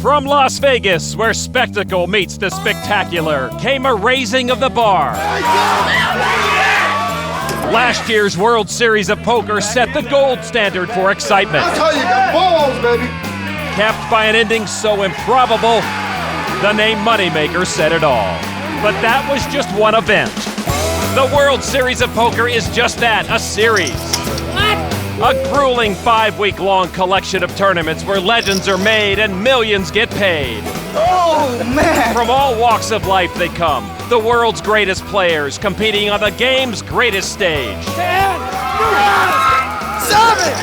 From Las Vegas, where spectacle meets the spectacular, came a raising of the bar. Last year's World Series of Poker set the gold standard for excitement. That's how you got balls, baby. Capped by an ending so improbable, the name Moneymaker said it all. But that was just one event. The World Series of Poker is just that, a series. A grueling 5-week-long collection of tournaments where legends are made and millions get paid. Oh, man. From all walks of life they come, the world's greatest players competing on the game's greatest stage. 10, 9, 7,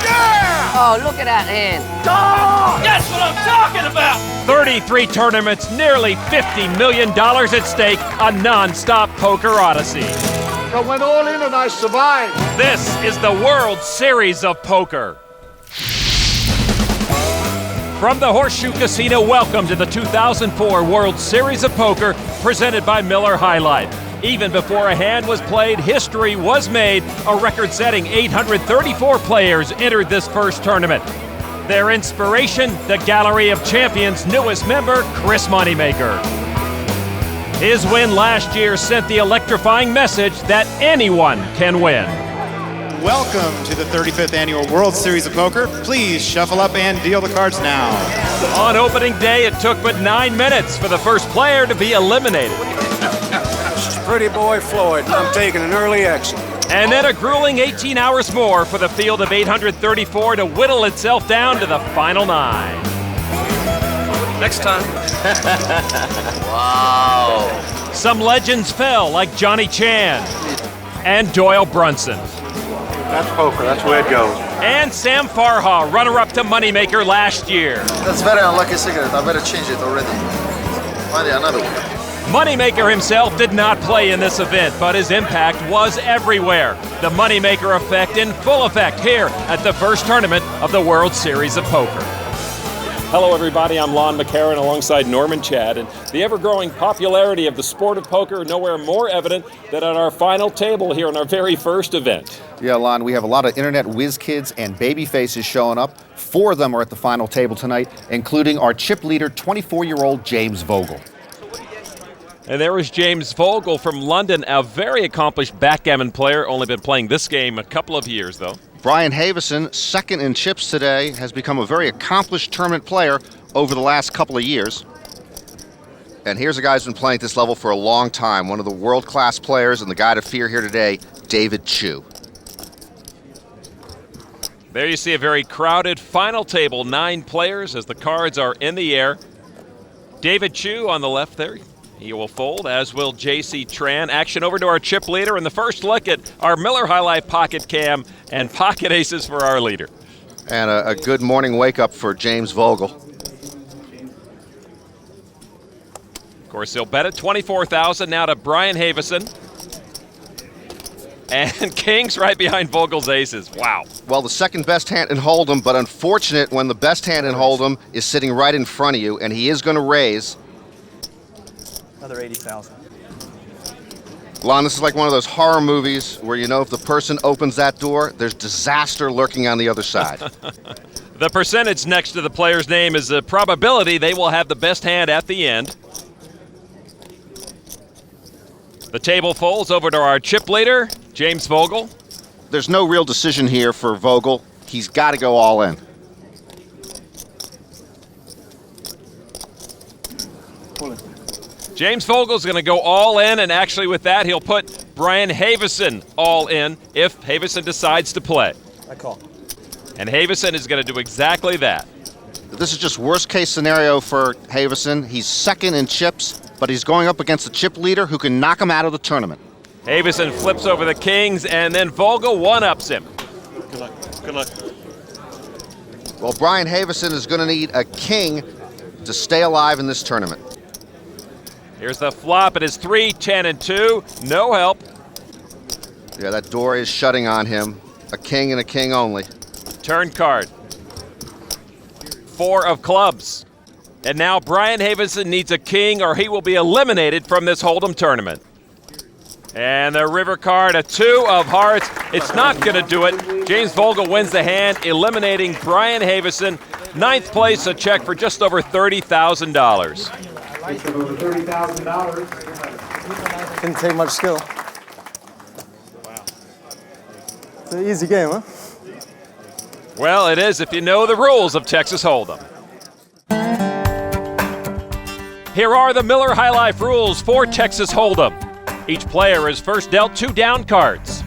yeah! Oh, look at that hand. Oh! That's what I'm talking about! 33 tournaments, nearly $50 million at stake, a non-stop poker odyssey. I went all in and I survived. This is the World Series of Poker. From the Horseshoe Casino, welcome to the 2004 World Series of Poker, presented by Miller High Life. Even before a hand was played, history was made. A record-setting 834 players entered this first tournament. Their inspiration, the Gallery of Champions' newest member, Chris Moneymaker. His win last year sent the electrifying message that anyone can win. Welcome to the 35th Annual World Series of Poker. Please shuffle up and deal the cards now. On opening day, it took but 9 minutes for the first player to be eliminated. Pretty boy Floyd, I'm taking an early exit. And then a grueling 18 hours more for the field of 834 to whittle itself down to the final 9. Next time. Wow. Some legends fell, like Johnny Chan and Doyle Brunson. That's poker, that's where it goes. And Sam Farha, runner-up to Moneymaker last year. That's very unlucky cigarette. I better change it already. Find another one. Moneymaker himself did not play in this event, but his impact was everywhere. The Moneymaker effect in full effect here at the first tournament of the World Series of Poker. Hello everybody, I'm Lon McEachern alongside Norman Chad, and the ever-growing popularity of the sport of poker nowhere more evident than at our final table here on our very first event. Yeah, Lon, we have a lot of internet whiz kids and baby faces showing up. 4 of them are at the final table tonight, including our chip leader, 24-year-old James Vogel. And there was James Vogel from London, a very accomplished backgammon player, only been playing this game a couple of years, though. Brian Havison, second in chips today, has become a very accomplished tournament player over the last couple of years. And here's a guy who's been playing at this level for a long time, one of the world-class players and the guy to fear here today, David Chiu. There you see a very crowded final table, 9 players as the cards are in the air. David Chiu on the left there. He will fold, as will J.C. Tran. Action over to our chip leader, and the first look at our Miller High Life pocket cam and pocket aces for our leader. And a good morning wake-up for James Vogel. Of course, he'll bet at $24,000 now to Brian Havison. And King's right behind Vogel's aces. Wow. Well, the second best hand in Hold'em, but unfortunate when the best hand in Hold'em is sitting right in front of you, and he is going to raise. Another 80,000. Lon, this is like one of those horror movies where you know if the person opens that door, there's disaster lurking on the other side. The percentage next to the player's name is the probability they will have the best hand at the end. The table folds over to our chip leader, James Vogel. There's no real decision here for Vogel. He's got to go all in. James Vogel's going to go all in, and actually with that, he'll put Brian Havison all in if Havison decides to play. I call. And Havison is going to do exactly that. This is just worst case scenario for Havison. He's second in chips, but he's going up against the chip leader who can knock him out of the tournament. Havison flips over the kings, and then Vogel one-ups him. Good luck. Good luck. Well, Brian Havison is going to need a king to stay alive in this tournament. Here's the flop. It is 3, 10, and 2. No help. Yeah, that door is shutting on him. A king and a king only. Turn card. 4 of clubs. And now Brian Havison needs a king or he will be eliminated from this Hold'em tournament. And the river card, a 2 of hearts. It's not going to do it. James Vogel wins the hand, eliminating Brian Havison. Ninth place, a check for just over $30,000. Didn't take much skill. Wow. It's an easy game, huh? Well, it is if you know the rules of Texas Hold'em. Here are the Miller High Life rules for Texas Hold'em. Each player is first dealt 2 down cards.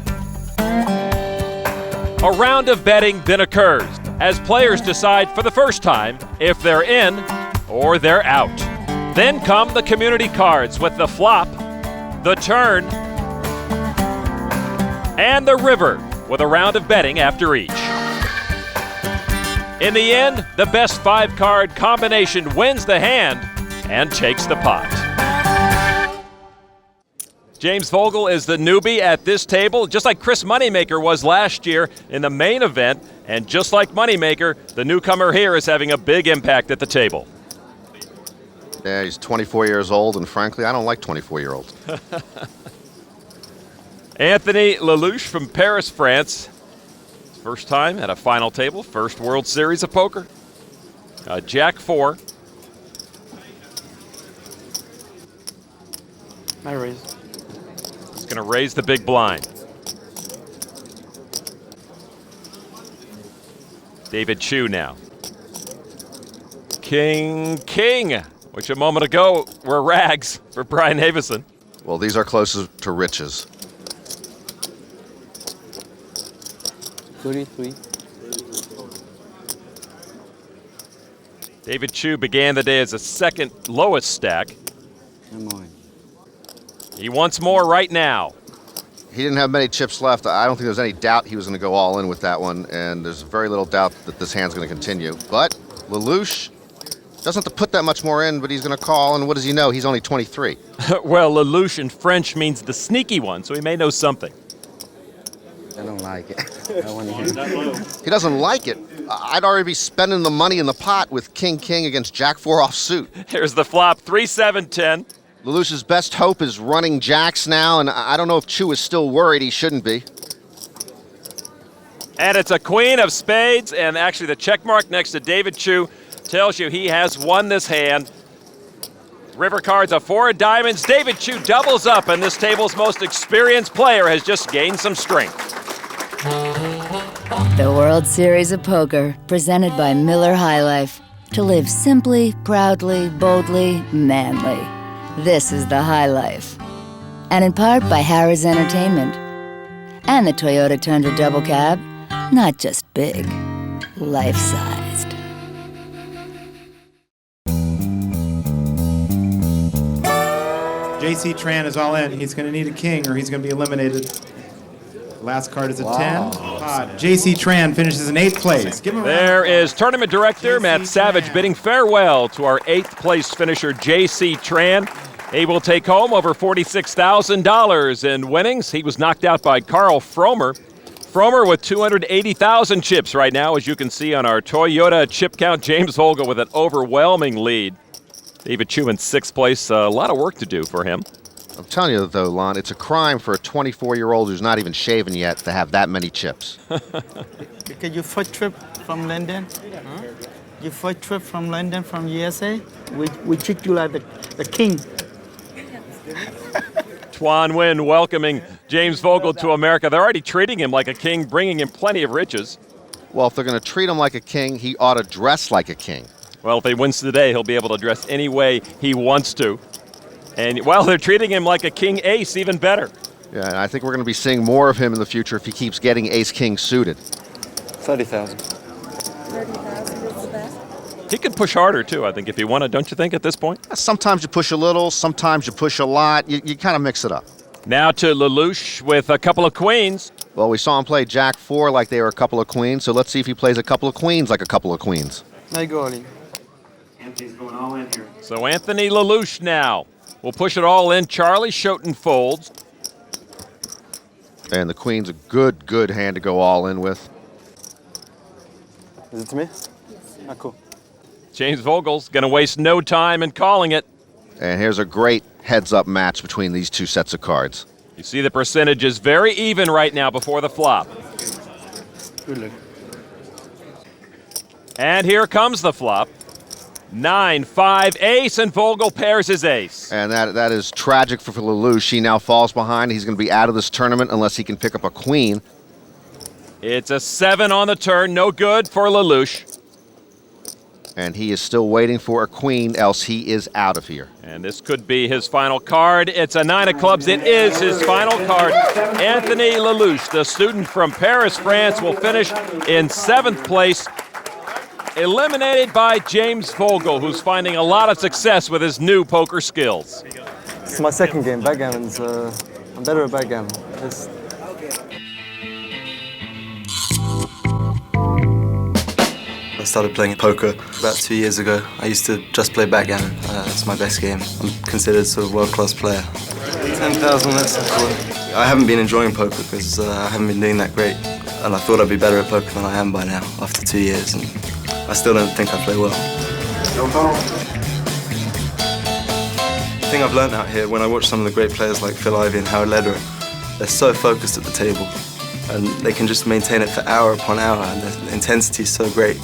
A round of betting then occurs as players decide for the first time if they're in or they're out. Then come the community cards with the flop, the turn, and the river with a round of betting after each. In the end, the best 5-card combination wins the hand and takes the pot. James Vogel is the newbie at this table, just like Chris Moneymaker was last year in the main event. And just like Moneymaker, the newcomer here is having a big impact at the table. Yeah, he's 24 years old, and frankly, I don't like 24-year-olds. Anthony Lellouche from Paris, France. First time at a final table, first World Series of Poker. Jack 4. I raise. He's going to raise the big blind. David Chiu now. King, which a moment ago were rags for Brian Avison. Well, these are closer to riches. 33. David Chiu began the day as a second lowest stack. Come on. He wants more right now. He didn't have many chips left. I don't think there's any doubt he was going to go all in with that one, and there's very little doubt that this hand's going to continue. But Lellouche doesn't have to put that much more in, but he's going to call, and what does he know? He's only 23. Well, Lellouche in French means the sneaky one, so he may know something. I don't like it. I want to hear it. He doesn't like it. I'd already be spending the money in the pot with King against Jack 4 offsuit. Here's the flop, 3-7-10. Lellouche's best hope is running jacks now, and I don't know if Chiu is still worried. He shouldn't be. And it's a queen of spades, and actually the check mark next to David Chiu tells you he has won this hand. River cards, a 4 of diamonds. David Chiu doubles up, and this table's most experienced player has just gained some strength. The World Series of Poker, presented by Miller High Life. To live simply, proudly, boldly, manly. This is the High Life. And in part by Harrah's Entertainment. And the Toyota Tundra Double Cab, not just big, life-sized. JC Tran is all in. He's going to need a king or he's going to be eliminated. Last card is a 10. JC Tran finishes in 8th place. Give him a There round. is tournament director Matt Savage bidding farewell to our 8th place finisher JC Tran. He will take home over $46,000 in winnings. He was knocked out by Carl Fromer. Fromer with 280,000 chips right now, as you can see on our Toyota chip count. James Vogel with an overwhelming lead. David Chiu in 6th place. A lot of work to do for him. I'm telling you, though, Lon, it's a crime for a 24-year-old who's not even shaven yet to have that many chips. Because your first trip from London, your first trip from London, from USA, we treat you like the king. Tran Nguyen welcoming James Vogel to America. They're already treating him like a king, bringing him plenty of riches. Well, if they're going to treat him like a king, he ought to dress like a king. Well, if he wins today, he'll be able to dress any way he wants to. And while they're treating him like a king ace, even better. Yeah, and I think we're going to be seeing more of him in the future if he keeps getting ace-king suited. 30,000. 30,000 is the best. He could push harder, too, I think, if he wanted, don't you think, at this point? Sometimes you push a little, sometimes you push a lot. You kind of mix it up. Now to Lellouche with a couple of queens. Well, we saw him play Jack 4 like they were a couple of queens, so let's see if he plays a couple of queens like a couple of queens. I go all in. Anthony's going all in here. So Anthony Lellouche now will push it all in. Charlie Schoten folds. And the queen's a good hand to go all in with. Is it to me? Ah, cool. James Vogel's going to waste no time in calling it. And here's a great heads-up match between these two sets of cards. You see the percentage is very even right now before the flop. Good luck. And here comes the flop. 9-5 ace, and Vogel pairs his ace. And that is tragic for Lellouche. He now falls behind. He's going to be out of this tournament unless he can pick up a queen. It's a 7 on the turn, no good for Lellouche. And he is still waiting for a queen, else he is out of here. And this could be his final card. It's a 9 of clubs. It is his final card. Anthony Lellouche, the student from Paris, France, will finish in 7th place, eliminated by James Vogel, who's finding a lot of success with his new poker skills. It's my second game. Backgammon's, I'm better at backgammon. I started playing poker about 2 years ago. I used to just play backgammon. It's my best game. I'm considered sort of world-class player. 10,000, that's cool. I haven't been enjoying poker because I haven't been doing that great. And I thought I'd be better at poker than I am by now, after 2 years. And I still don't think I play well. The thing I've learned out here, when I watch some of the great players like Phil Ivey and Howard Lederer, they're so focused at the table. And they can just maintain it for hour upon hour, and the intensity is so great.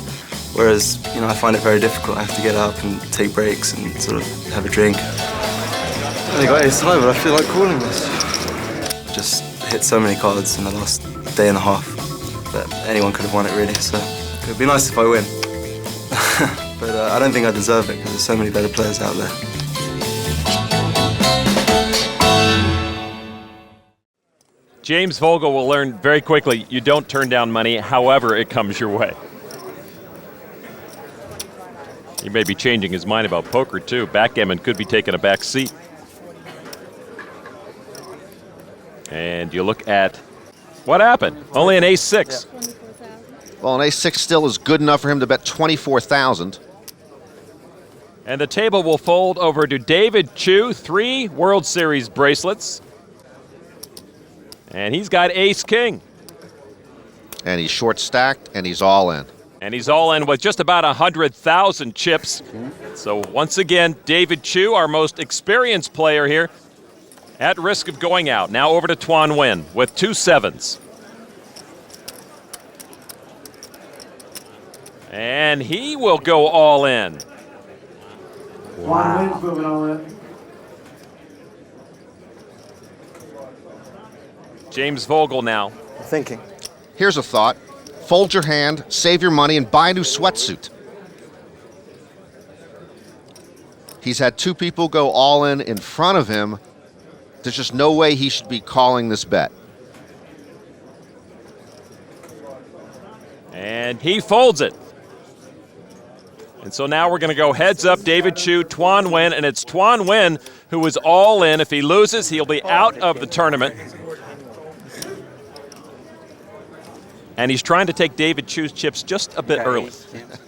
Whereas, you know, I find it very difficult. I have to get up and take breaks and sort of have a drink. I only got ace high, but I feel like calling this. Just hit so many cards in the last day and a half that anyone could have won it, really. So it would be nice if I win. But I don't think I deserve it because there's so many better players out there. James Vogel will learn very quickly you don't turn down money however it comes your way. He may be changing his mind about poker, too. Backgammon could be taking a back seat. And you look at what happened. Only an ace-6. Well, an ace-6 still is good enough for him to bet 24,000. And the table will fold over to David Chiu, 3 World Series bracelets. And he's got ace-king. And he's short-stacked, and he's all in. And he's all in with just about 100,000 chips. So once again, David Chiu, our most experienced player here, at risk of going out. Now over to Tran Nguyen with 2 7s. And he will go all in. Wow. Moving all in. James Vogel now. Thinking. Here's a thought. Fold your hand, save your money, and buy a new sweatsuit. He's had 2 people go all in front of him. There's just no way he should be calling this bet. And he folds it. And so now we're going to go heads up, David Chiu, Tran Nguyen, and it's Tran Nguyen who is all in. If he loses, he'll be out of the tournament. And he's trying to take David Chiu's chips just a bit early.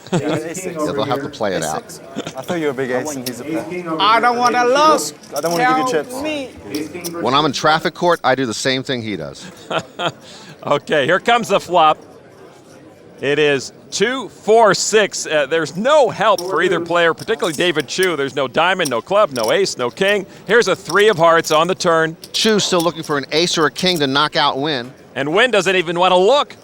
They'll have to play it out. I thought you were a big ace and he's a player. I don't want to lose. I don't want to give you chips. Me. When I'm in traffic court, I do the same thing he does. Okay, here comes the flop. It is 2, 4, 6. There's no help for either player, particularly David Chiu. There's no diamond, no club, no ace, no king. Here's a 3 of hearts on the turn. Chiu's still looking for an ace or a king to knock out Nguyen. And Nguyen doesn't even want to look.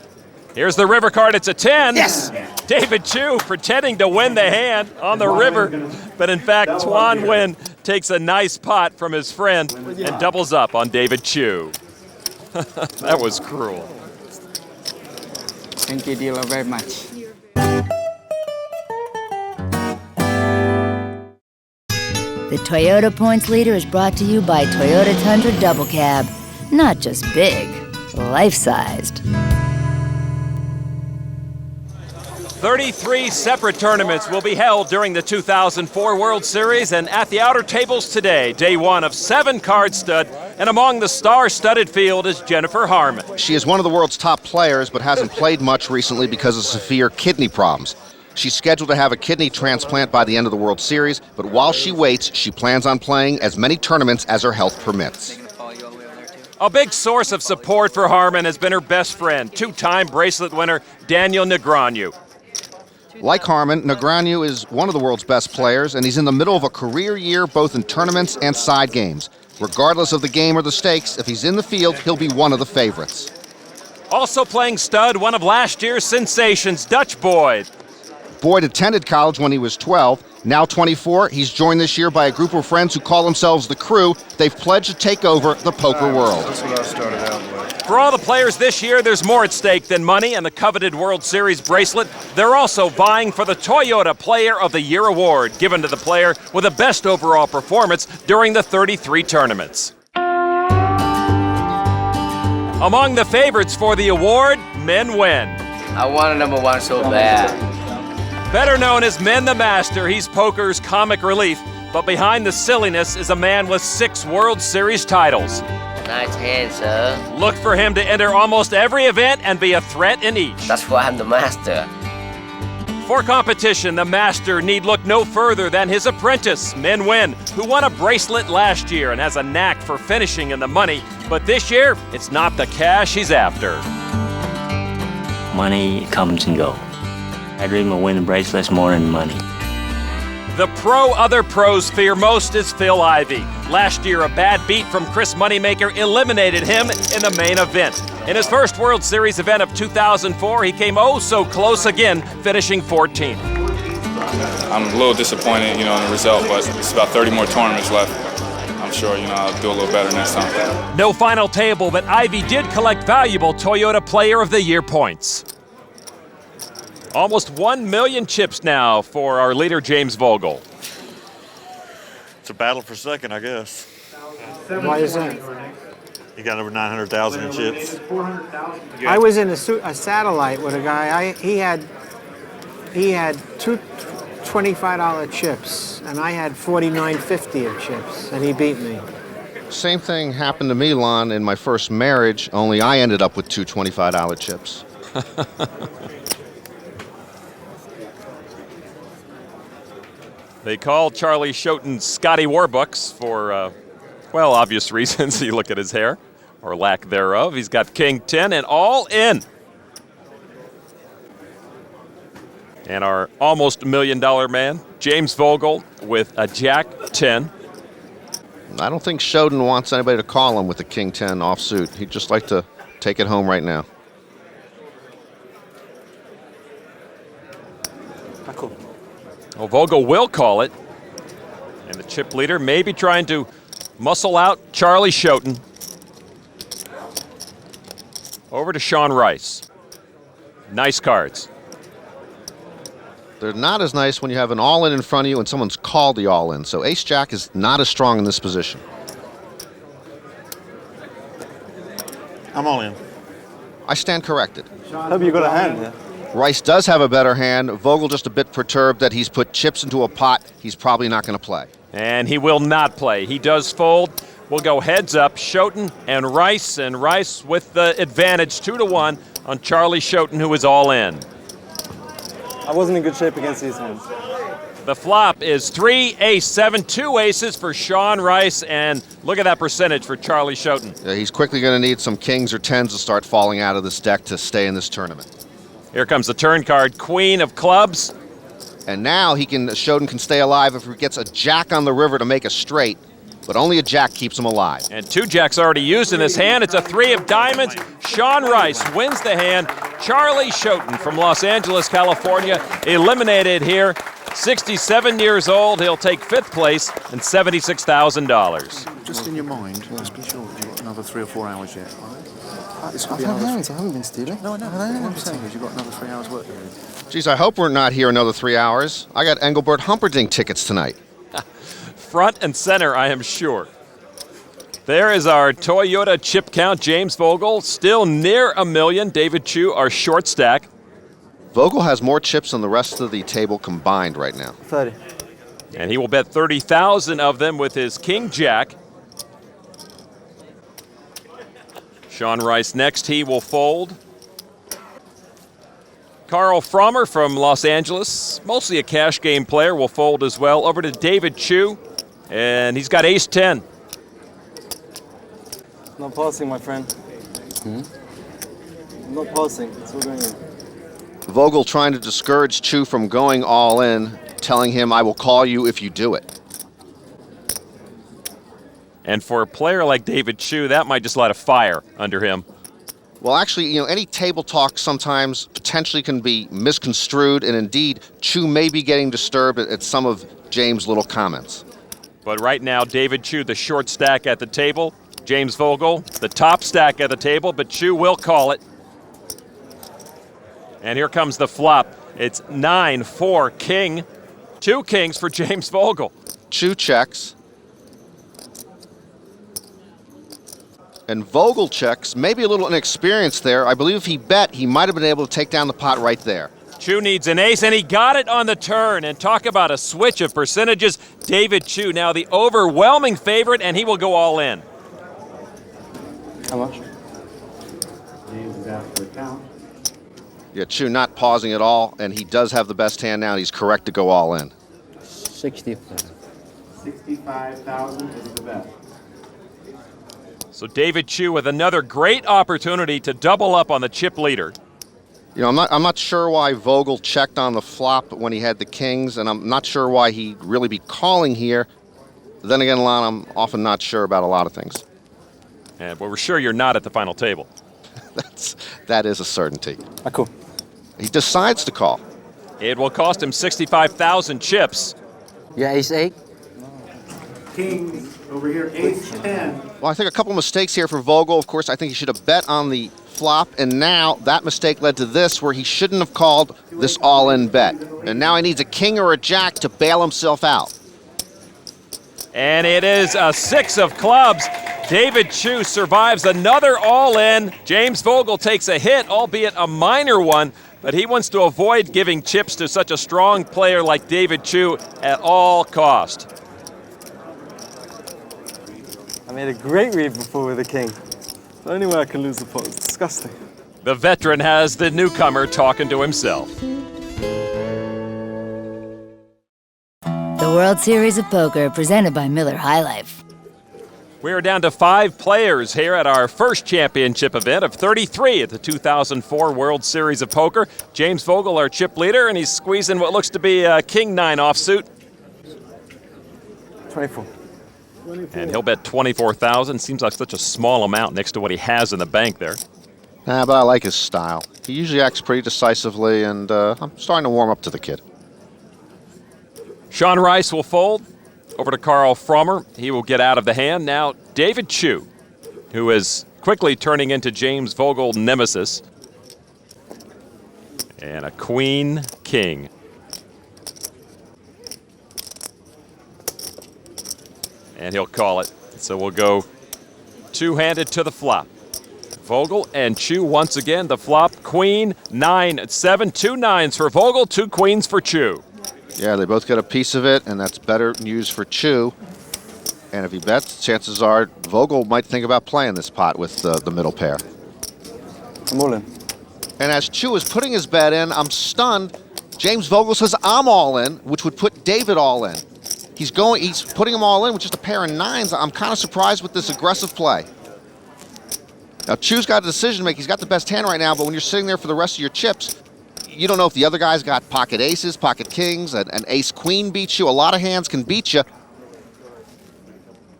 Here's the river card. It's a 10. Yes. David Chiu pretending to win the hand on the river. But in fact, Tran Nguyen takes a nice pot from his friend and doubles up on David Chiu. That was cruel. Thank you, dealer, very much. The Toyota Points Leader is brought to you by Toyota Tundra Double Cab. Not just big, life-sized. 33 separate tournaments will be held during the 2004 World Series, and at the outer tables today, day 1 of 7 card stud, and among the star-studded field is Jennifer Harman. She is one of the world's top players, but hasn't played much recently because of severe kidney problems. She's scheduled to have a kidney transplant by the end of the World Series, but while she waits, she plans on playing as many tournaments as her health permits. A big source of support for Harman has been her best friend, 2-time bracelet winner Daniel Negreanu. Like Harman, Negreanu is one of the world's best players, and he's in the middle of a career year both in tournaments and side games. Regardless of the game or the stakes, if he's in the field, he'll be one of the favorites. Also playing stud, one of last year's sensations, Dutch Boyd. Boyd attended college when he was 12. Now 24, he's joined this year by a group of friends who call themselves the Crew. They've pledged to take over the poker world. That's what I started out with. For all the players this year, there's more at stake than money and the coveted World Series bracelet. They're also vying for the Toyota Player of the Year award, given to the player with the best overall performance during the 33 tournaments. Among the favorites for the award, Men Win. I wanted number one so bad. Better known as Men the Master, he's poker's comic relief, but behind the silliness is a man with 6 World Series titles. Nice hand, sir. Look for him to enter almost every event and be a threat in each. That's why I'm the master. For competition, the Master need look no further than his apprentice, Men Win, who won a bracelet last year and has a knack for finishing in the money. But this year, it's not the cash he's after. Money comes and goes. I dream of winning bracelets more than money. The pro other pros fear most is Phil Ivey. Last year, a bad beat from Chris Moneymaker eliminated him in the main event. In his first World Series event of 2004, he came oh so close again, finishing 14th. I'm a little disappointed, in the result, but it's about 30 more tournaments left. I'm sure, I'll do a little better next time. No final table, but Ivey did collect valuable Toyota Player of the Year points. Almost 1 million chips now for our leader, James Vogel. It's a battle for second, I guess. Why is that? He got over 900,000 in chips. I was in a satellite with a guy. He had two $25 chips, and I had $49.50 of chips, and he beat me. Same thing happened to me, Lon, in my first marriage, only I ended up with 2 $25 chips. They call Charlie Schoten Scotty Warbucks for, obvious reasons. You look at his hair, or lack thereof. He's got King 10 and all in. And our almost $1 million man, James Vogel, with a Jack 10. I don't think Schoten wants anybody to call him with the King 10 offsuit. He'd just like to take it home right now. Cool. Well, Vogel will call it. And the chip leader may be trying to muscle out Charlie Schoten. Over to Sean Rice. Nice cards. They're not as nice when you have an all-in in front of you and someone's called the all-in. So ace-jack is not as strong in this position. I'm all in. I stand corrected. Hope you got a hand there. Rice does have a better hand. Vogel just a bit perturbed that he's put chips into a pot he's probably not going to play. And he will not play. He does fold. We'll go heads up, Schoten and Rice with the advantage 2-1 on Charlie Schoten, who is all in. I wasn't in good shape against these hands. The flop is 3 ace 7, 2 aces for Sean Rice, and look at that percentage for Charlie Schoten. Yeah, he's quickly going to need some kings or tens to start falling out of this deck to stay in this tournament. Here comes the turn card, Queen of Clubs. And now Schoten can stay alive if he gets a jack on the river to make a straight, but only a jack keeps him alive. And 2 jacks already used in this hand. It's a 3 of diamonds. Sean Rice wins the hand. Charlie Schoten from Los Angeles, California, eliminated here. 67 years old. He'll take 5th place and $76,000. Just in your mind, just be sure you've got another 3 or 4 hours yet. I've had hands, I haven't been stealing. No, what I'm saying is you've got another 3 hours work to do. Geez, I hope we're not here another 3 hours. I got Engelbert Humperdinck tickets tonight. Front and center, I am sure. There is our Toyota chip count. James Vogel still near $1 million. David Chiu, our short stack. Vogel has more chips than the rest of the table combined right now. 30. And he will bet 30,000 of them with his King Jack. Sean Rice next, he will fold. Carl Frommer from Los Angeles, mostly a cash game player, will fold as well. Over to David Chiu, and he's got ace 10. Not passing, my friend. Not passing. It's all going in. Vogel trying to discourage Chiu from going all in, telling him, I will call you if you do it. And for a player like David Chiu, that might just light a fire under him. Well, actually, any table talk sometimes potentially can be misconstrued, and indeed, Chiu may be getting disturbed at some of James' little comments. But right now, David Chiu, the short stack at the table. James Vogel, the top stack at the table, but Chiu will call it. And here comes the flop. It's 9-4 king. 2 kings for James Vogel. Chiu checks. And Vogel checks, maybe a little inexperienced there. I believe if he bet, he might have been able to take down the pot right there. Chiu needs an ace, and he got it on the turn. And talk about a switch of percentages. David Chiu now the overwhelming favorite, and he will go all in. How much? James is out for the count. Yeah, Chiu not pausing at all, and he does have the best hand now, and he's correct to go all in. 65,000 is the bet. So David Chiu with another great opportunity to double up on the chip leader. I'm not sure why Vogel checked on the flop when he had the kings, and I'm not sure why he'd really be calling here. Then again, Lon, I'm often not sure about a lot of things. And we're sure you're not at the final table. That is a certainty. Cool. He decides to call. It will cost him 65,000 chips. Yeah, ace-8. Kings over here, ace-10. Well, I think a couple mistakes here for Vogel. Of course, I think he should have bet on the flop, and now that mistake led to this, where he shouldn't have called this all-in bet. And now he needs a king or a jack to bail himself out. And it is a 6 of clubs. David Chiu survives another all-in. James Vogel takes a hit, albeit a minor one, but he wants to avoid giving chips to such a strong player like David Chiu at all cost. I made a great read before with the king. The only way I can lose the pot is disgusting. The veteran has the newcomer talking to himself. The World Series of Poker, presented by Miller High Life. We are down to 5 players here at our first championship event of 33 at the 2004 World Series of Poker. James Vogel, our chip leader, and he's squeezing what looks to be a king-9 offsuit. 24. And he'll bet 24,000. Seems like such a small amount next to what he has in the bank there. But I like his style. He usually acts pretty decisively, and I'm starting to warm up to the kid. Sean Rice will fold over to Carl Frommer. He will get out of the hand. Now, David Chiu, who is quickly turning into James Vogel nemesis. And a queen-king. And he'll call it. So we'll go two-handed to the flop. Vogel and Chiu once again. The flop, queen, 9, 7, 2 nines for Vogel, 2 queens for Chiu. Yeah, they both get a piece of it, and that's better news for Chiu. And if he bets, chances are Vogel might think about playing this pot with the middle pair. I'm all in. And as Chiu is putting his bet in, I'm stunned. James Vogel says, I'm all in, which would put David all in. He's putting them all in with just a pair of 9s. I'm kind of surprised with this aggressive play. Now, Chiu's got a decision to make. He's got the best hand right now, but when you're sitting there for the rest of your chips, you don't know if the other guy's got pocket aces, pocket kings, an ace-queen beats you. A lot of hands can beat you.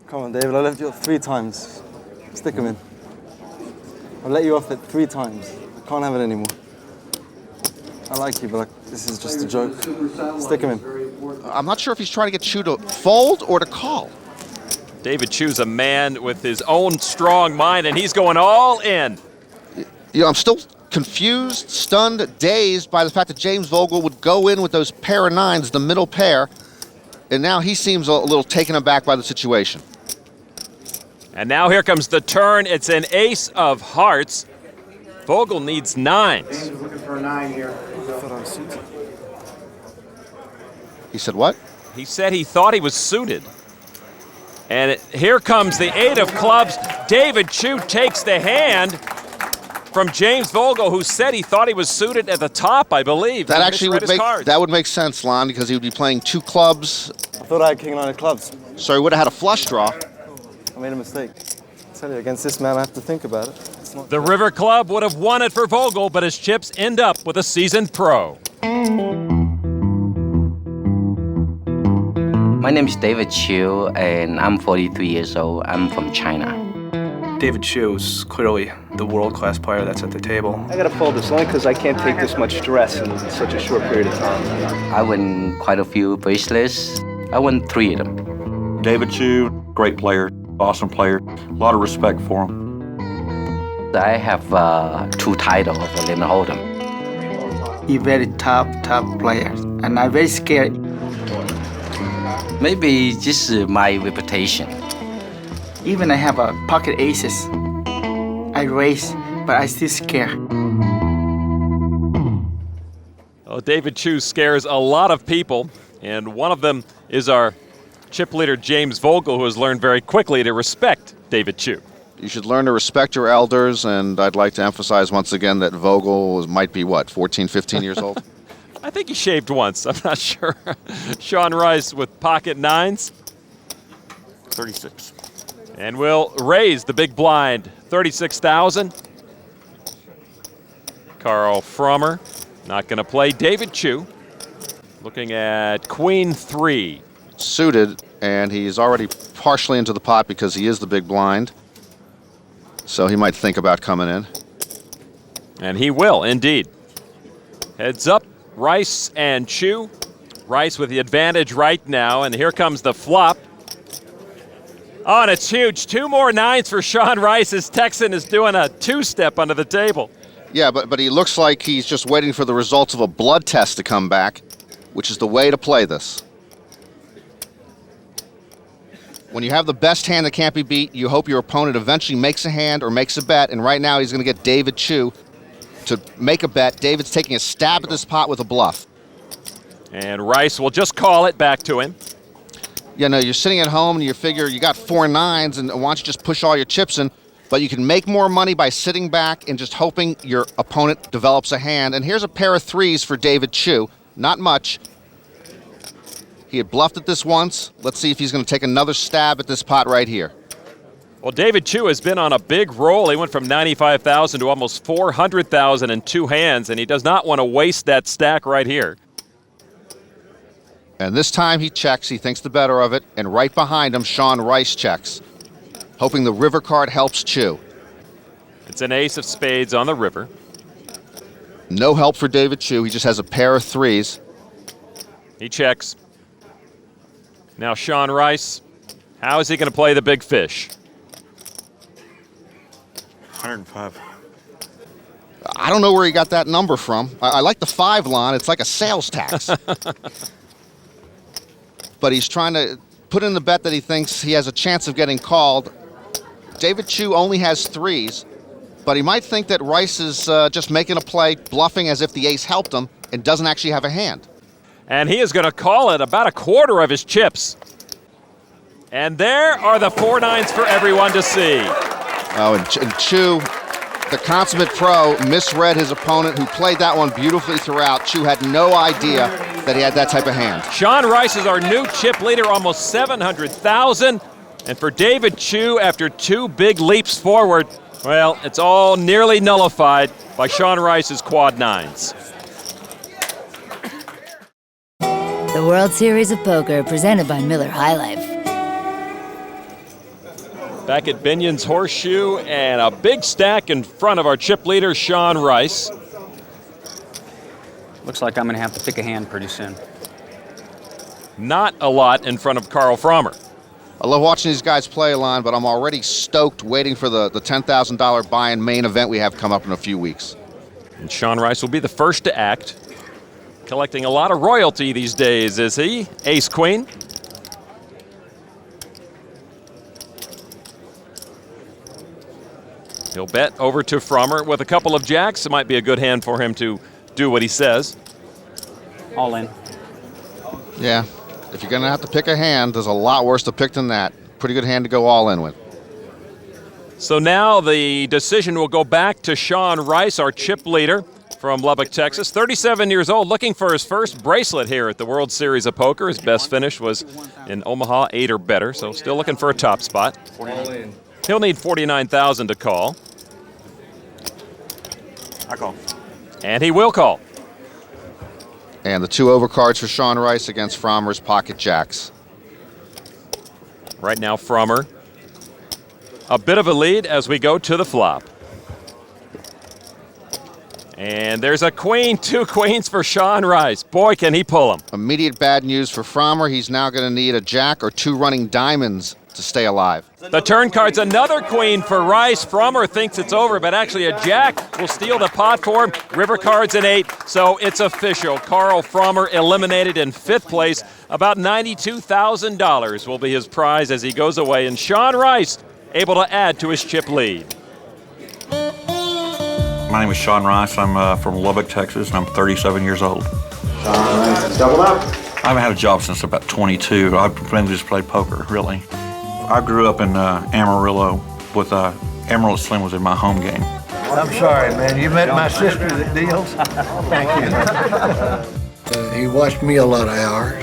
Come on, David, I left you off 3 times. Stick them in. I'll let you off it 3 times. Can't have it anymore. I like you, but this is just a joke. Stick him in. I'm not sure if he's trying to get Chiu to fold or to call. David Chiu's a man with his own strong mind, and he's going all in. I'm still confused, stunned, dazed by the fact that James Vogel would go in with those pair of 9s, the middle pair, and now he seems a little taken aback by the situation. And now here comes the turn. It's an ace of hearts. Vogel needs 9s. James is looking for a 9 here. He said what? He said he thought he was suited. And here comes the 8 of clubs. David Chiu takes the hand from James Vogel, who said he thought he was suited at the top, I believe. That actually would make sense, Lon, because he would be playing 2 clubs. I thought I had king-9 of clubs. So he would have had a flush draw. I made a mistake. I tell you, against this man, I have to think about it. The River Club would have won it for Vogel, but his chips end up with a seasoned pro. My name is David Chiu, and I'm 43 years old. I'm from China. David Chiu is 佢老爺 the world-class player that's at the table. I gotta fold this only because I can't take this much stress in such a short period of time. I win quite a few bracelets. I won 3 of them. David Chiu, great player, awesome player. A lot of respect for him. I have 2 titles of Leonard Hold'em. He's very tough player, and I'm very scared. Maybe just my reputation. Even I have a pocket aces. I race, but I still scared. Well, David Chiu scares a lot of people, and one of them is our chip leader, James Vogel, who has learned very quickly to respect David Chiu. You should learn to respect your elders, and I'd like to emphasize once again that Vogel might be, 14, 15 years old? I think he shaved once. I'm not sure. Sean Rice with pocket 9s. 36. And we'll raise the big blind, 36,000. Carl Frommer not going to play. David Chiu looking at Queen 3. Suited, and he's already partially into the pot because he is the big blind. So he might think about coming in. And he will, indeed. Heads up, Rice and Chiu. Rice with the advantage right now, and here comes the flop. Oh, and it's huge. 2 more 9s for Sean Rice. His Texan is doing a 2-step under the table. Yeah, but he looks like he's just waiting for the results of a blood test to come back, which is the way to play this. When you have the best hand that can't be beat, you hope your opponent eventually makes a hand or makes a bet, and right now he's going to get David Chiu to make a bet. David's taking a stab at this pot with a bluff. And Rice will just call it back to him. You know, you're sitting at home and you figure you got 4 9s, and why don't you just push all your chips in? But you can make more money by sitting back and just hoping your opponent develops a hand. And here's a pair of 3s for David Chiu. Not much. He had bluffed at this once. Let's see if he's going to take another stab at this pot right here. Well, David Chiu has been on a big roll. He went from 95,000 to almost 400,000 in 2 hands, and he does not want to waste that stack right here. And this time he checks. He thinks the better of it. And right behind him, Sean Rice checks, hoping the river card helps Chiu. It's an ace of spades on the river. No help for David Chiu. He just has a pair of 3s. He checks. Now Sean Rice, how is he going to play the big fish? 105. I don't know where he got that number from. I like the 5 line. It's like a sales tax. But he's trying to put in the bet that he thinks he has a chance of getting called. David Chiu only has 3s, but he might think that Rice is just making a play, bluffing as if the ace helped him, and doesn't actually have a hand. And he is going to call it about a quarter of his chips. And there are the 4 9s for everyone to see. Oh, and Chiu, the consummate pro, misread his opponent, who played that one beautifully throughout. Chiu had no idea that he had that type of hand. Sean Rice is our new chip leader, almost 700,000. And for David Chiu, after 2 big leaps forward, well, it's all nearly nullified by Sean Rice's quad 9s. The World Series of Poker, presented by Miller High Life. Back at Binion's Horseshoe, and a big stack in front of our chip leader, Sean Rice. Looks like I'm going to have to pick a hand pretty soon. Not a lot in front of Carl Frommer. I love watching these guys play, Alon, but I'm already stoked waiting for the $10,000 buy-in main event we have come up in a few weeks. And Sean Rice will be the first to act. Collecting a lot of royalty these days, is he? Ace-Queen. He'll bet over to Frommer with a couple of jacks. It might be a good hand for him to do what he says. All in. Yeah, if you're going to have to pick a hand, there's a lot worse to pick than that. Pretty good hand to go all in with. So now the decision will go back to Sean Rice, our chip leader from Lubbock, Texas. 37 years old, looking for his first bracelet here at the World Series of Poker. His best finish was in Omaha, 8 or better, so still looking for a top spot. He'll need 49,000 to call. I call. And he will call. And the 2 overcards for Sean Rice against Frommer's pocket jacks. Right now, Frommer, a bit of a lead as we go to the flop. And there's a queen, 2 queens for Sean Rice. Boy, can he pull them. Immediate bad news for Frommer. He's now going to need a jack or 2 running diamonds to stay alive. The turn card's another queen for Rice. Frommer thinks it's over, but actually a jack will steal the pot for him. River card's an 8, so it's official. Carl Frommer eliminated in 5th place. About $92,000 will be his prize as he goes away, and Sean Rice able to add to his chip lead. My name is Sean Rice. I'm from Lubbock, Texas, and I'm 37 years old. Sean Rice is doubled up. I haven't had a job since about 22. I mainly just played poker, really. I grew up in Amarillo with Amarillo Slim was in my home game. I'm sorry, man. You met my sister that deals? Thank you. He watched me a lot of hours,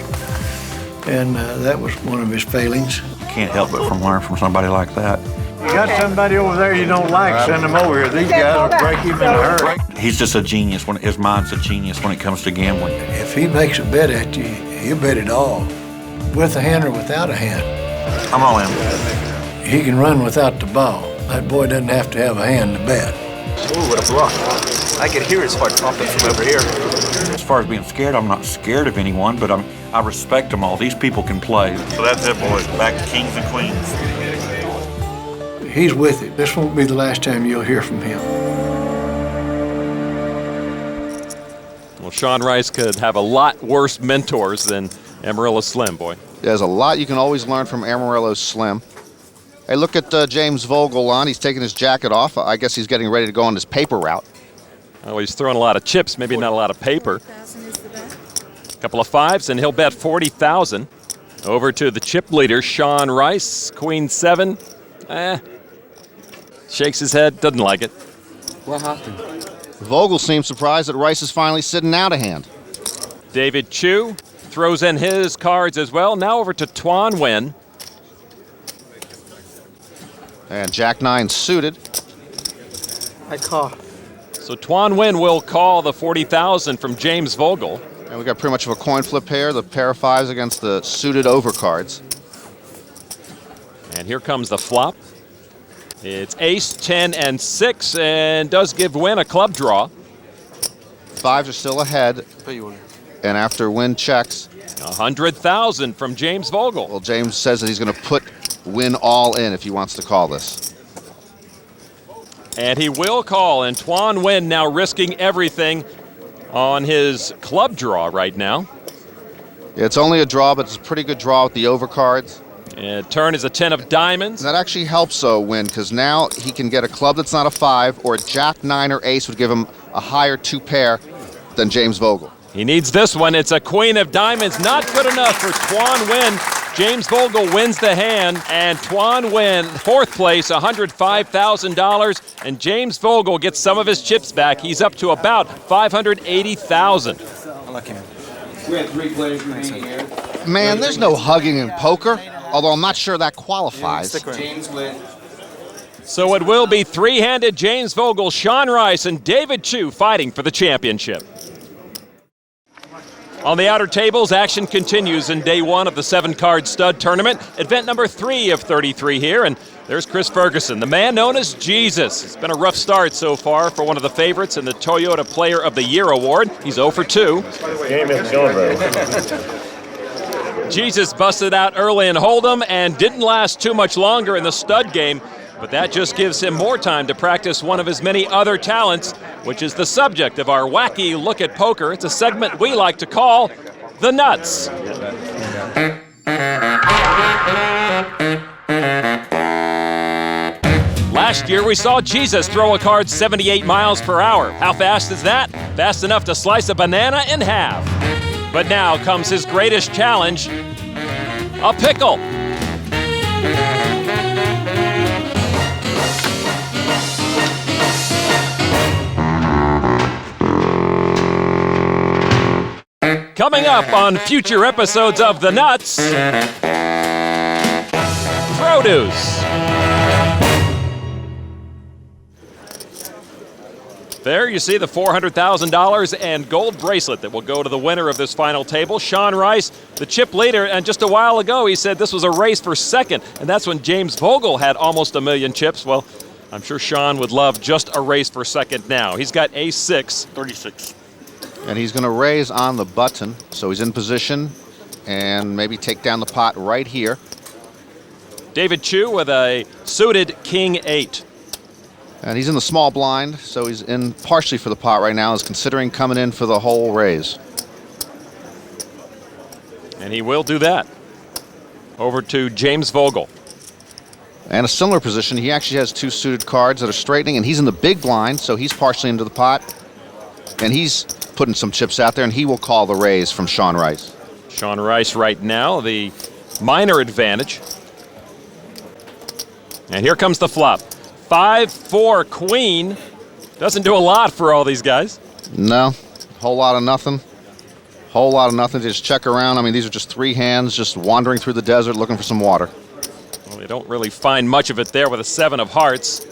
and that was one of his failings. You can't help but learn from somebody like that. You got somebody over there you don't like, send them over here. These guys will break him in a hurry. He's just a genius. His mind's a genius when it comes to gambling. If he makes a bet at you, he'll bet it all, with a hand or without a hand. I'm all in. He can run without the ball. That boy doesn't have to have a hand to bet. Ooh, what a bluff. I can hear his heart pumping from over here. As far as being scared, I'm not scared of anyone, but I respect them all. These people can play. So that's it, boys. Back to kings and queens. He's with it. This won't be the last time you'll hear from him. Well, Sean Rice could have a lot worse mentors than Amarillo Slim, boy. There's a lot you can always learn from Amarillo Slim. Hey, look at James Vogel on. He's taking his jacket off. I guess he's getting ready to go on his paper route. Oh, he's throwing a lot of chips, maybe not a lot of paper. A couple of 5s, and he'll bet $40,000. Over to the chip leader, Sean Rice, Queen 7. Shakes his head, doesn't like it. What happened? Vogel seems surprised that Rice is finally sitting out a hand. David Chiu throws in his cards as well. Now over to Tran Nguyen. And Jack 9 suited. I call. So Tran Nguyen will call the $40,000 from James Vogel. And we got pretty much of a coin flip here. The pair of 5s against the suited overcards. And here comes the flop. It's ace, 10, and 6, and does give Nguyen a club draw. 5s are still ahead. And after Nguyen checks, $100,000 from James Vogel. Well, James says that he's going to put Nguyen all in if he wants to call this. And he will call, and Tran Nguyen now risking everything on his club draw right now. It's only a draw, but it's a pretty good draw with the overcards. And turn is a 10 of diamonds. That actually helps Nguyen, because now he can get a club that's not a 5, or a Jack 9 or ace would give him a higher 2 pair than James Vogel. He needs this one. It's a queen of diamonds. Not good enough for Tran Nguyen. James Vogel wins the hand, and Tran Nguyen, 4th place, $105,000, and James Vogel gets some of his chips back. He's up to about $580,000. I like him. We have 3 players remaining here. Man, there's no hugging in poker, although I'm not sure that qualifies. James wins. So it will be 3-handed James Vogel, Sean Rice, and David Chiu fighting for the championship. On the outer tables, action continues in day 1 of the 7-card stud tournament. Event number 3 of 33 here, and there's Chris Ferguson, the man known as Jesus. It's been a rough start so far for one of the favorites in the Toyota Player of the Year award. He's 0 for 2. Game is over. Jesus busted out early in Hold'em and didn't last too much longer in the stud game, but that just gives him more time to practice one of his many other talents, which is the subject of our wacky look at poker. It's a segment we like to call The Nuts. Last year, we saw Jesus throw a card 78 miles per hour. How fast is that? Fast enough to slice a banana in half. But now comes his greatest challenge, a pickle. Coming up on future episodes of The Nuts, produce. There you see the $400,000 and gold bracelet that will go to the winner of this final table, Sean Rice, the chip leader. And just a while ago, he said this was a race for second, and that's when James Vogel had almost 1 million chips. Well, I'm sure Sean would love just a raise for second now. He's got ace-6. 36. And he's going to raise on the button, so he's in position and maybe take down the pot right here. David Chiu with a suited king-8. And he's in the small blind, so he's in partially for the pot right now. Is considering coming in for the whole raise. And he will do that. Over to James Vogel. And a similar position. He actually has 2 suited cards that are straightening, and he's in the big blind, so he's partially into the pot. And he's putting some chips out there, and he will call the raise from Sean Rice. Sean Rice right now, the minor advantage. And here comes the flop. 5-4 queen. Doesn't do a lot for all these guys. No, whole lot of nothing. Whole lot of nothing. Just check around. I mean, these are just 3 hands just wandering through the desert looking for some water. Well, they don't really find much of it there with a 7 of hearts.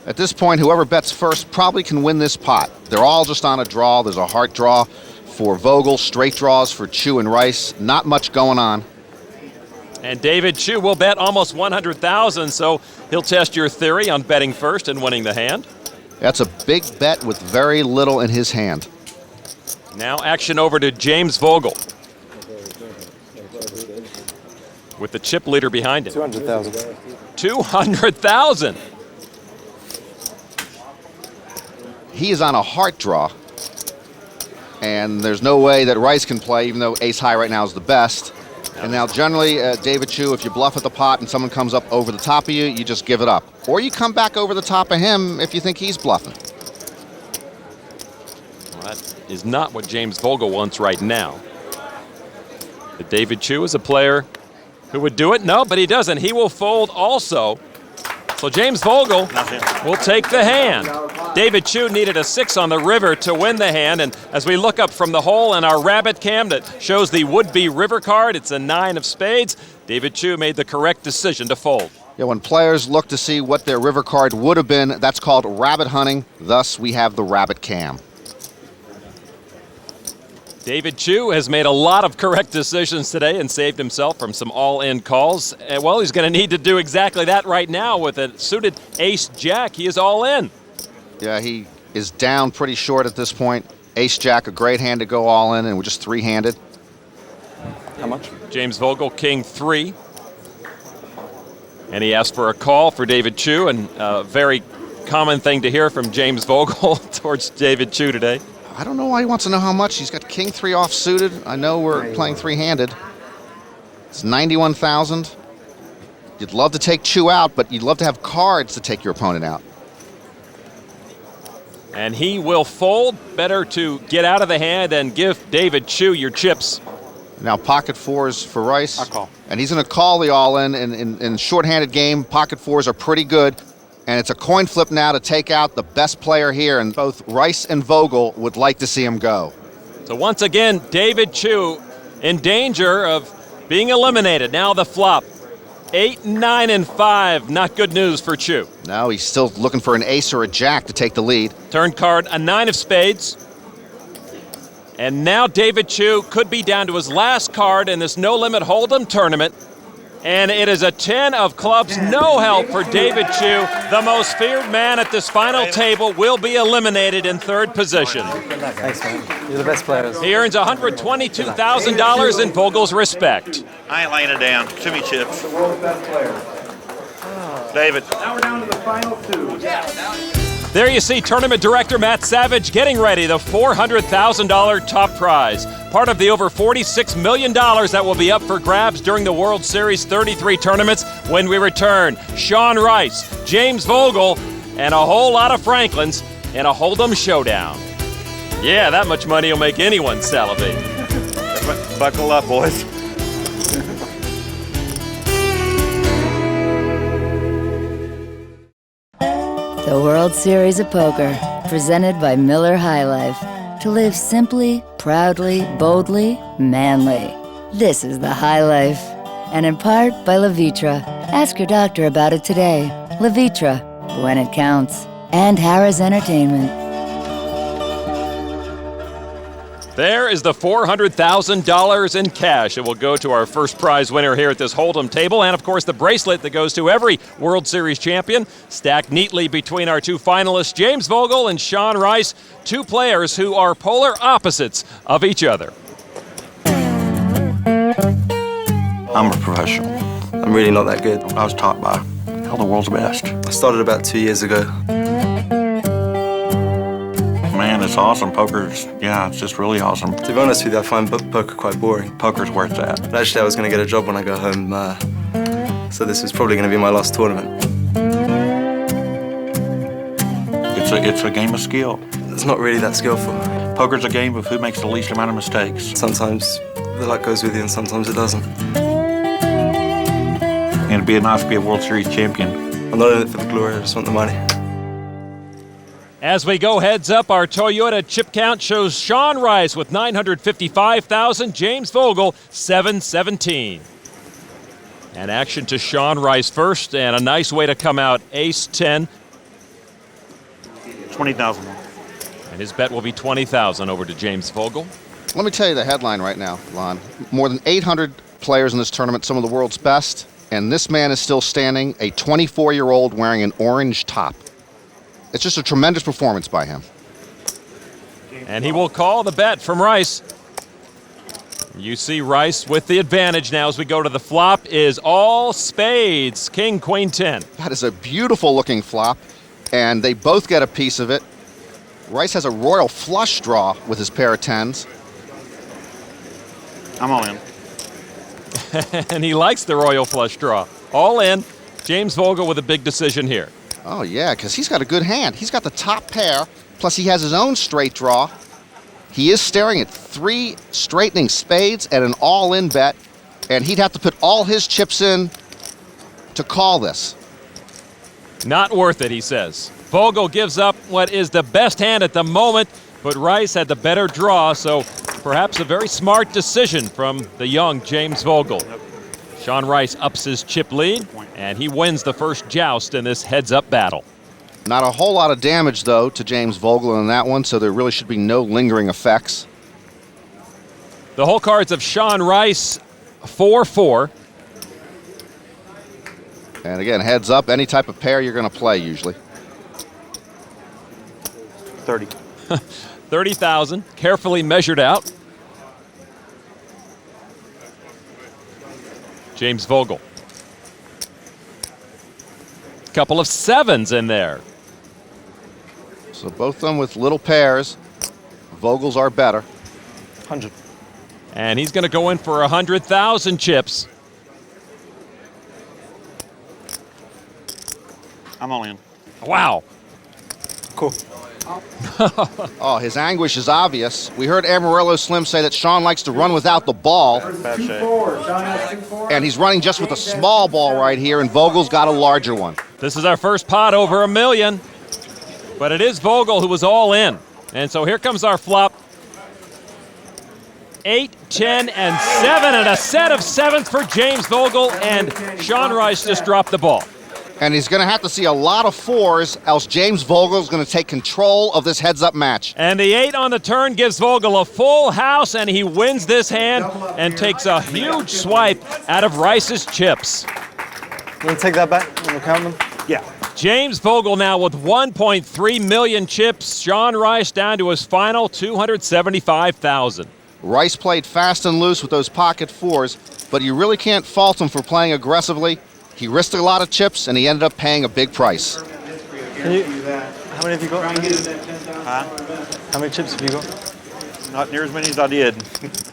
At this point, whoever bets first probably can win this pot. They're all just on a draw. There's a heart draw for Vogel, straight draws for Chiu and Rice. Not much going on. And David Chiu will bet almost 100,000, so he'll test your theory on betting first and winning the hand. That's a big bet with very little in his hand. Now action over to James Vogel, with the chip leader behind him. 200,000. 200,000. He is on a heart draw, and there's no way that Rice can play, even though ace high right now is the best. And now generally, David Chiu, if you bluff at the pot and someone comes up over the top of you, you just give it up. Or you come back over the top of him if you think he's bluffing. Well, that is not what James Vogel wants right now. But David Chiu is a player who would do it. No, but he doesn't. He will fold also. So James Vogel will take the hand. David Chiu needed a 6 on the river to win the hand, and as we look up from the hole in our rabbit cam that shows the would-be river card, it's a 9 of spades. David Chiu made the correct decision to fold. Yeah, when players look to see what their river card would have been, that's called rabbit hunting. Thus, we have the rabbit cam. David Chiu has made a lot of correct decisions today and saved himself from some all-in calls. Well, he's going to need to do exactly that right now with a suited ace-jack. He is all in. Yeah, he is down pretty short at this point. Ace-jack, a great hand to go all in, and we're just 3-handed. How much? James Vogel, king 3. And he asked for a call for David Chiu, and a very common thing to hear from James Vogel towards David Chiu today. I don't know why he wants to know how much. He's got king 3 off suited. I know we're playing 3-handed. It's 91,000. You'd love to take Chiu out, but you'd love to have cards to take your opponent out. And he will fold. Better to get out of the hand and give David Chiu your chips. Now pocket 4s for Rice. I call. And he's going to call the all-in. In short-handed game, pocket 4s are pretty good. And it's a coin flip now to take out the best player here, and both Rice and Vogel would like to see him go. So once again, David Chiu in danger of being eliminated. Now the flop. 8, 9, and 5. Not good news for Chiu. No, he's still looking for an ace or a jack to take the lead. Turn card, a 9 of spades. And now David Chiu could be down to his last card in this no-limit hold'em tournament. And it is a 10 of clubs, no help for David Chiu. The most feared man at this final table will be eliminated in 3rd position. Thanks, man. You're the best players. He earns $122,000 in Vogel's respect. I ain't laying it down. Too many chips. David. Now we're down to the final 2. There you see Tournament Director Matt Savage getting ready, the $400,000 top prize. Part of the over $46 million that will be up for grabs during the World Series 33 tournaments when we return. Sean Rice, James Vogel, and a whole lot of Franklins in a hold'em showdown. Yeah, that much money will make anyone salivate. Buckle up, boys. The World Series of Poker, presented by Miller High Life. To live simply, proudly, boldly, manly. This is the High Life. And in part by Levitra. Ask your doctor about it today. Levitra, when it counts. And Harrah's Entertainment. There is the $400,000 in cash. It will go to our first prize winner here at this Hold'em table, and of course the bracelet that goes to every World Series champion, stacked neatly between our two finalists, James Vogel and Sean Rice, two players who are polar opposites of each other. I'm a professional. I'm really not that good. I was taught by all the world's best. I started about 2 years ago. Man, it's awesome. Poker's, it's just really awesome. To be honest with you, I find poker quite boring. Poker's where it's at. But actually, I was going to get a job when I go home, so this is probably going to be my last tournament. It's a game of skill. It's not really that skillful. Poker's a game of who makes the least amount of mistakes. Sometimes the luck goes with you and sometimes it doesn't. And it'd be nice to be a World Series champion. I'm not in it for the glory, I just want the money. As we go heads up, our Toyota chip count shows Sean Rice with 955,000, James Vogel 717. And action to Sean Rice first, and a nice way to come out, ace-10. 20,000. And his bet will be 20,000 over to James Vogel. Let me tell you the headline right now, Lon. More than 800 players in this tournament, some of the world's best, and this man is still standing, a 24-year-old wearing an orange top. It's just a tremendous performance by him. And he will call the bet from Rice. You see Rice with the advantage now as we go to the flop is all spades, king, queen, 10. That is a beautiful looking flop, and they both get a piece of it. Rice has a royal flush draw with his pair of 10s. I'm all in. And he likes the royal flush draw. All in. James Vogel with a big decision here. Oh, yeah, because he's got a good hand. He's got the top pair, plus he has his own straight draw. He is staring at 3 straightening spades and an all-in bet, and he'd have to put all his chips in to call this. Not worth it, he says. Vogel gives up what is the best hand at the moment, but Rice had the better draw, so perhaps a very smart decision from the young James Vogel. Sean Rice ups his chip lead, and he wins the first joust in this heads-up battle. Not a whole lot of damage, though, to James Vogel in that one, so there really should be no lingering effects. The hole cards of Sean Rice, 4-4. And again, heads up, any type of pair you're going to play usually. 30. 30,000, carefully measured out. James Vogel. Couple of 7s in there. So both of them with little pairs. Vogel's are better. 100. And he's going to go in for 100,000 chips. I'm all in. Wow. Cool. Oh, his anguish is obvious. We heard Amarillo Slim say that Sean likes to run without the ball. And he's running just with a small ball right here, and Vogel's got a larger one. This is our first pot over $1 million. But it is Vogel who was all in. And so here comes our flop. 8, 10, and 7, and a set of 7s for James Vogel, and Sean Rice just dropped the ball. And he's going to have to see a lot of 4s, else James Vogel's going to take control of this heads-up match. And the 8 on the turn gives Vogel a full house, and he wins this hand and takes a huge swipe out of Rice's chips. You want to take that back and we'll count them? Yeah. James Vogel now with 1.3 million chips. Sean Rice down to his final 275,000. Rice played fast and loose with those pocket 4s, but you really can't fault him for playing aggressively. He risked a lot of chips, and he ended up paying a big price. How many have you got? How many chips have you got? Not near as many as I did.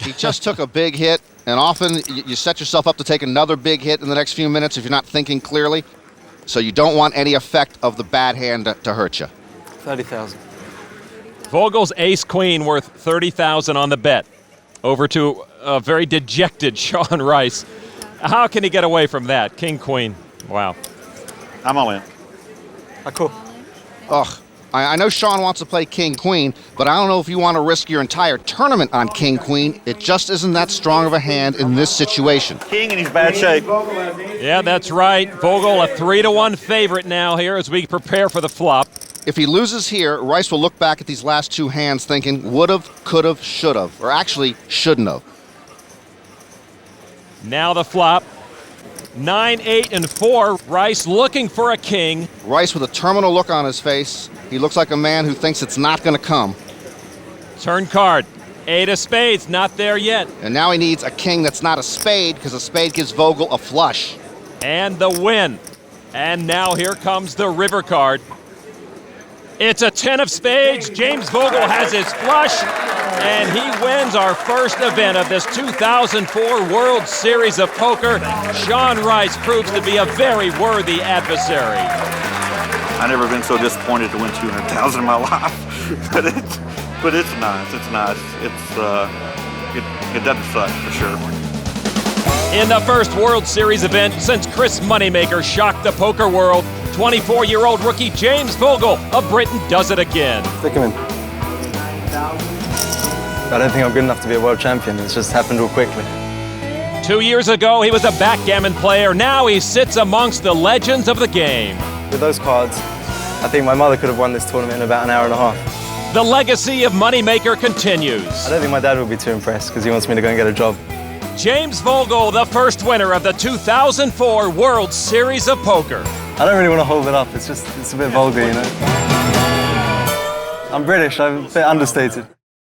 He just took a big hit, and often you set yourself up to take another big hit in the next few minutes if you're not thinking clearly. So you don't want any effect of the bad hand to hurt you. 30,000. Vogel's ace-queen worth 30,000 on the bet. Over to a very dejected Sean Rice. How can he get away from that? King-queen. Wow. I'm all in. Cool. Ugh. I know Sean wants to play king-queen, but I don't know if you want to risk your entire tournament on king-queen. It just isn't that strong of a hand in this situation. King, and he's bad shape. Yeah, that's right. Vogel, a 3-1 favorite now here as we prepare for the flop. If he loses here, Rice will look back at these last two hands thinking would've, could've, should've, or actually shouldn't have. Now the flop. 9, 8, and 4. Rice looking for a king. Rice with a terminal look on his face. He looks like a man who thinks it's not going to come. Turn card. 8 of spades, not there yet. And now he needs a king that's not a spade, because a spade gives Vogel a flush. And the win. And now here comes the river card. It's a 10 of spades. James Vogel has his flush, and he wins our first event of this 2004 World Series of Poker. Sean Rice proves to be a very worthy adversary. I've never been so disappointed to win $200,000 in my life, but it's nice. It's nice. It doesn't suck for sure. In the first World Series event since Chris Moneymaker shocked the poker world, 24-year-old rookie James Vogel of Britain does it again. Stick him in. I don't think I'm good enough to be a world champion. It's just happened real quickly. 2 years ago, he was a backgammon player. Now he sits amongst the legends of the game. With those cards, I think my mother could have won this tournament in about an hour and a half. The legacy of Moneymaker continues. I don't think my dad will be too impressed because he wants me to go and get a job. James Vogel, the first winner of the 2004 World Series of Poker. I don't really want to hold it up. It's a bit vulgar, you know. I'm British. I'm a bit understated.